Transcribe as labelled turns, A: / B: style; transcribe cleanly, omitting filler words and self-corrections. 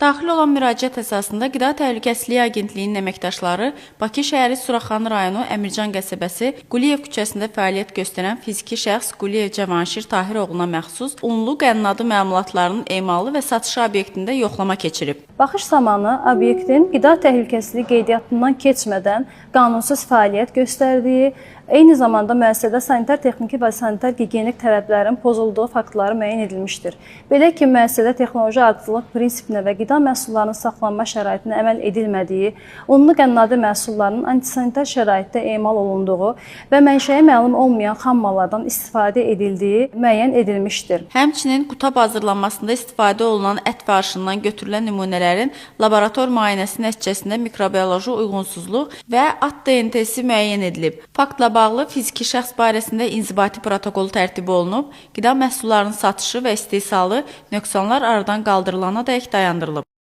A: Daxil olan müraciət əsasında Qida Təhlükəsizliyi Agentliyinin əməkdaşları Bakı şəhəri Suraxanı rayonu Əmircan qəsəbəsi Quliyev küçəsində fəaliyyət göstərən fiziki şəxs Quliyev Cavanşir Tahiroğluna məxsus unlu qənnadı məmulatlarının emalı və satışı obyektində yoxlama keçirib.
B: Baxış zamanı obyektin qida təhlükəsizliyi qeydiyyatından keçmədən qanunsuz fəaliyyət göstərdiyi, eyni zamanda müəssisədə sanitar-texniki və sanitar-gigiyenik tələblərin pozulduğu faktları müəyyən edilmişdir. Belə ki, müəssisədə texnoloji ardıcıllıq prinsipinə və qida məhsullarının saxlanma şəraitinə əməl edilmədiyi, unlu qənnadı məhsullarının antisanitar şəraitdə emal olunduğu və mənşəyi məlum olmayan xam mallardan istifadə edildiyi müəyyən edilmişdir.
A: Həmçinin qutab hazırlanmasında istifadə olunan ət və arşından götürülən nümunələrin laborator müayinəsi nəticəsində mikrobioloji uyğunsuzluq və at DNT-si müəyyən edilib. Faktla bağlı fiziki şəxs barəsində inzibati protokol tərtib olunub, qida məhsullarının satışı və istehsalı nöqsanlar aradan qaldırılana dək dayandırılıb.